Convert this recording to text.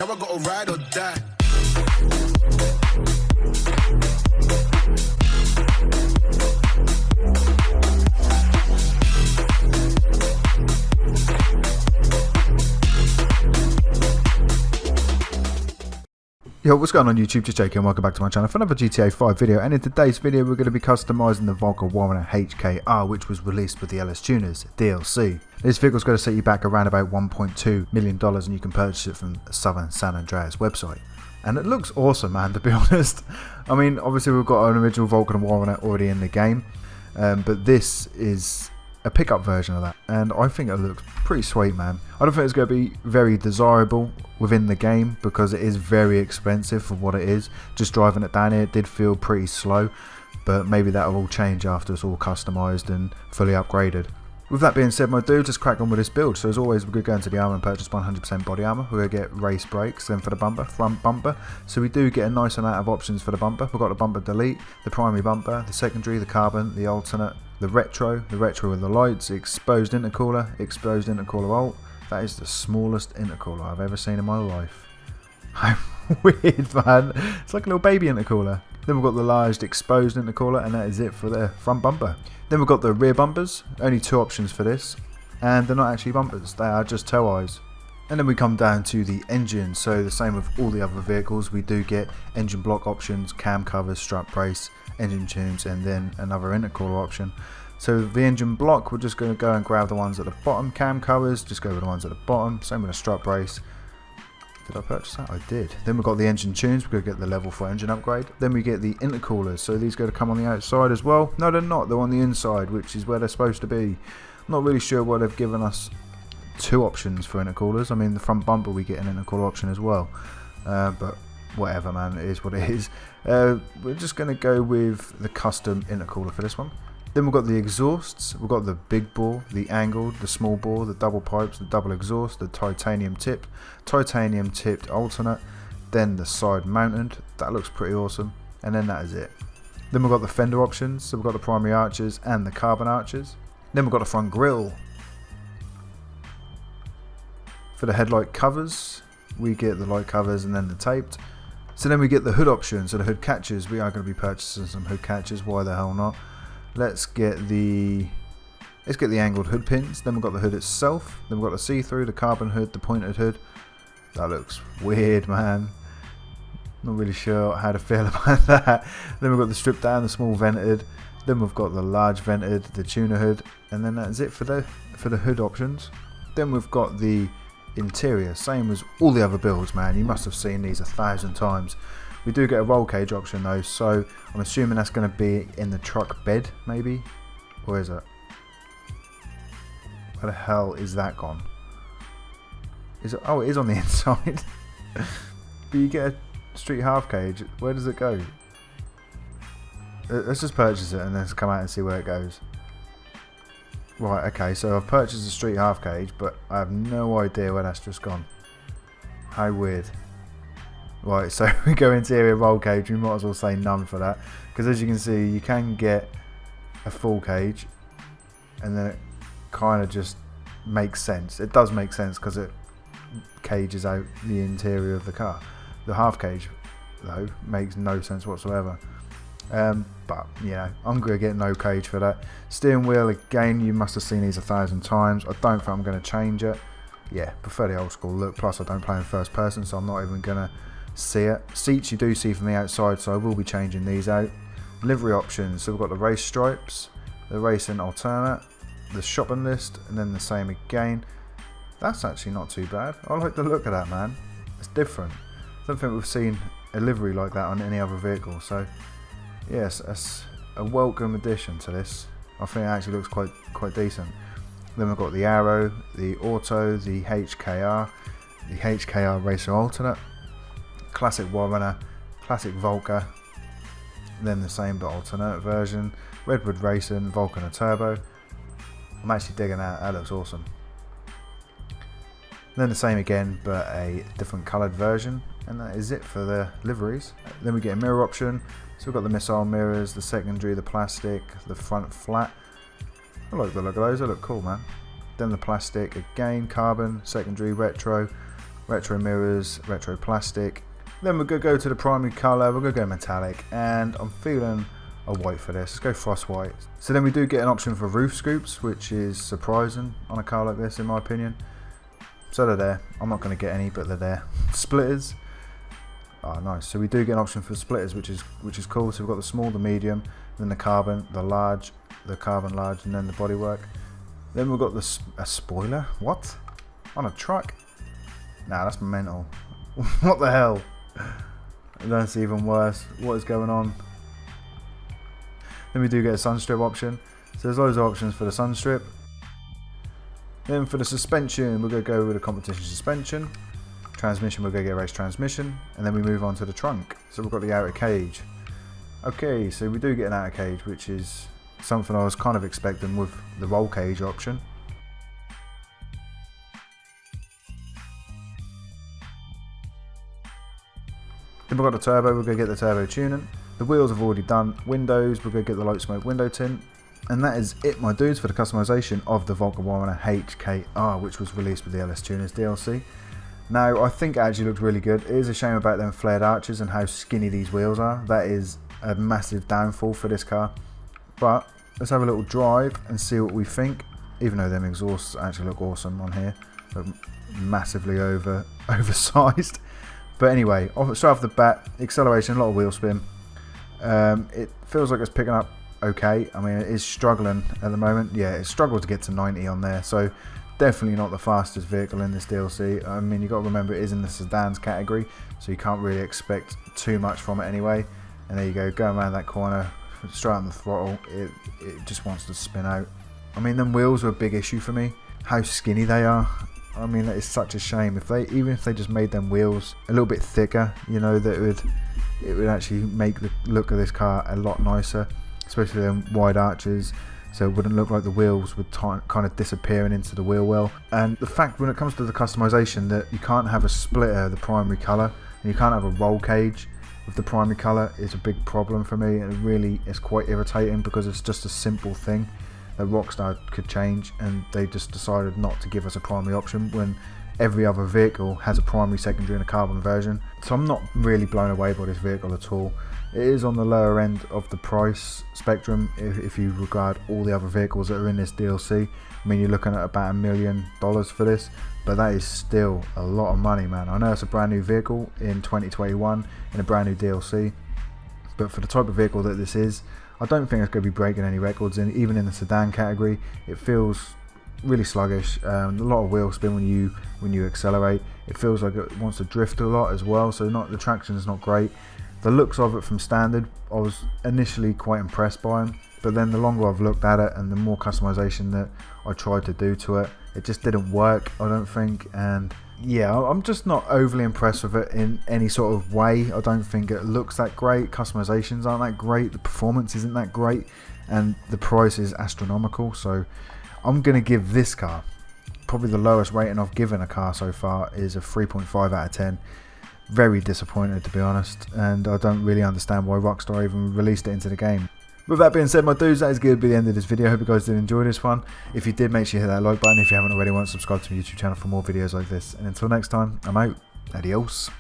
I gotta ride or die. Yo, what's going on YouTube? Just JK and welcome back to my channel for another GTA 5 video, and in today's video we're going to be customising the Warrener HKR, which was released with the LS Tuners DLC. This vehicle is going to set you back around about $1.2 million and you can purchase it from the Southern San Andreas website. And it looks awesome, man, to be honest. I mean, obviously we've got an original Warrener already in the game, but this is a pickup version of that, and I think it looks pretty sweet, man. I don't think it's going to be very desirable within the game because it is very expensive for what it is. Just driving it down here, it did feel pretty slow, but maybe that will all change after it's all customised and fully upgraded. With that being said, my dude, just crack on with this build. So as always, we're going to go into the armour and purchase 100% body armour. We're going to get race brakes, then for the bumper, front bumper. So we do get a nice amount of options for the bumper. We've got the bumper delete, the primary bumper, the secondary, the carbon, the alternate, the retro with the lights, the exposed intercooler alt. That is the smallest intercooler I've ever seen in my life. How weird, man. It's like a little baby intercooler. Then we've got the large exposed intercooler, and that is it for the front bumper. Then we've got the rear bumpers, only two options for this, and they're not actually bumpers, they are just toe eyes. And then we come down to the engine, so the same with all the other vehicles, we do get engine block options, cam covers, strut brace, engine tunes, and then another intercooler option. So the engine block, we're just going to go and grab the ones at the bottom. Cam covers, just go with the ones at the bottom. Same with the strut brace. Did I purchase that? I did. Then we've got the engine tunes, we're going to get the level 4 engine upgrade. Then we get the intercoolers, so these go to come on the outside as well. No, they're not, they're on the inside, which is where they're supposed to be. I'm not really sure why they've given us two options for intercoolers. I mean, the front bumper we get an intercooler option as well. But whatever, man, it is what it is. We're just going to go with the custom intercooler for this one. Then we've got the exhausts, we've got the big bore, the angled, the small bore, the double pipes, the double exhaust, the titanium tipped alternate, then the side mounted. That looks pretty awesome, and then that is it. Then we've got the fender options, so we've got the primary arches and the carbon arches. Then we've got the front grille. For the headlight covers, we get the light covers and then the taped. So then we get the hood option, so the hood catches. We are going to be purchasing some hood catches, why the hell not. Let's get the angled hood pins. Then we've got the hood itself. Then we've got the see-through, the carbon hood, the pointed hood. That looks weird, man. Not really sure how to feel about that. Then we've got the stripped down, the small vented. Then we've got the large vented, the tuner hood, and then that's it for the hood options. Then we've got the interior, same as all the other builds, man. You must have seen these 1,000 times. We do get a roll cage option though, so I'm assuming that's going to be in the truck bed, maybe? Or is it? Where the hell is that gone? Is it? Oh, it is on the inside. But you get a street half cage. Where does it go? Let's just purchase it and then come out and see where it goes. Right, okay, so I've purchased a street half cage, but I have no idea where that's just gone. How weird. Right, so we go interior roll cage, we might as well say none for that, because as you can see you can get a full cage and then it kind of just makes sense. It does make sense because it cages out the interior of the car. The half cage though makes no sense whatsoever. But you know, I'm going to get no cage for that. Steering wheel, again, you must have seen these 1,000 times. I don't think I'm going to change it. Yeah, prefer the old school look, plus I don't play in first person, so I'm not even going to see it. Seats you do see from the outside, so I will be changing these out. Livery options, so we've got the race stripes, the racing alternate, the shopping list, and then the same again. That's actually not too bad. I like the look of that, man. It's different. I don't think we've seen a livery like that on any other vehicle, so yes, that's a welcome addition to this. I think it actually looks quite decent. Then we've got the Arrow, the Auto, the HKR Racer Alternate, Classic Warrener, Classic Volca, then the same but alternate version, Redwood Racing, Volcana Turbo. I'm actually digging that, that looks awesome. Then the same again but a different coloured version, and that is it for the liveries. Then we get a mirror option, so we've got the missile mirrors, the secondary, the plastic, the front flat. I like the look of those, they look cool, man. Then the plastic again, carbon, secondary, retro, retro mirrors, retro plastic. Then we're going to go to the primary colour, we're going to go metallic, and I'm feeling a white for this. Let's go frost white. So then we do get an option for roof scoops, which is surprising on a car like this in my opinion. So they're there. I'm not going to get any, but they're there. Splitters. Oh, nice. So we do get an option for splitters, which is cool. So we've got the small, the medium, then the carbon, the large, the carbon large, and then the bodywork. Then we've got a spoiler. What? On a truck? Nah, that's mental. What the hell? That's even worse. What is going on? Then we do get a sunstrip option. So there's loads of options for the sunstrip. Then for the suspension, we're going to go with a competition suspension. Transmission, we're going to get a race transmission. And then we move on to the trunk. So we've got the outer cage. Okay, so we do get an outer cage, which is something I was kind of expecting with the roll cage option. Then we've got the turbo, we're going to get the turbo tuning. The wheels have already done. Windows, we're going to get the light smoke window tint. And that is it, my dudes, for the customization of the Warrener HKR, which was released with the LS Tuners DLC. Now, I think it actually looks really good. It is a shame about them flared arches and how skinny these wheels are. That is a massive downfall for this car. But let's have a little drive and see what we think. Even though them exhausts actually look awesome on here. But massively oversized. But anyway, straight off the bat, acceleration, a lot of wheel spin. It feels like it's picking up okay. I mean, it is struggling at the moment. Yeah, it struggled to get to 90 on there. So definitely not the fastest vehicle in this DLC. I mean, you've got to remember it is in the sedans category. So you can't really expect too much from it anyway. And there you go, going around that corner, straight on the throttle. It just wants to spin out. I mean, them wheels are a big issue for me. How skinny they are. I mean, that is such a shame. Even if they just made them wheels a little bit thicker, you know, that it would actually make the look of this car a lot nicer, especially them wide arches, so it wouldn't look like the wheels would kind of disappearing into the wheel well. And the fact when it comes to the customization that you can't have a splitter of the primary colour and you can't have a roll cage with the primary colour is a big problem for me, and it really is quite irritating because it's just a simple thing that Rockstar could change, and they just decided not to give us a primary option when every other vehicle has a primary, secondary and a carbon version. So I'm not really blown away by this vehicle at all. It is on the lower end of the price spectrum if you regard all the other vehicles that are in this DLC. I mean, you're looking at about $1 million for this, but that is still a lot of money, man. I know it's a brand new vehicle in 2021 in a brand new DLC, but for the type of vehicle that this is, I don't think it's going to be breaking any records. And even in the sedan category, it feels really sluggish. A lot of wheel spin when you accelerate. It feels like it wants to drift a lot as well. So the traction is not great. The looks of it from standard, I was initially quite impressed by them. But then the longer I've looked at it and the more customization that I tried to do to it, it just didn't work, I don't think. And yeah, I'm just not overly impressed with it in any sort of way. I don't think it looks that great. Customizations aren't that great. The performance isn't that great. And the price is astronomical. So I'm going to give this car, probably the lowest rating I've given a car so far is a 3.5 out of 10. Very disappointed, to be honest. And I don't really understand why Rockstar even released it into the game. With that being said, my dudes, that is going to be the end of this video. I hope you guys did enjoy this one. If you did, make sure you hit that like button. If you haven't already, subscribe to my YouTube channel for more videos like this. And until next time, I'm out. Adios.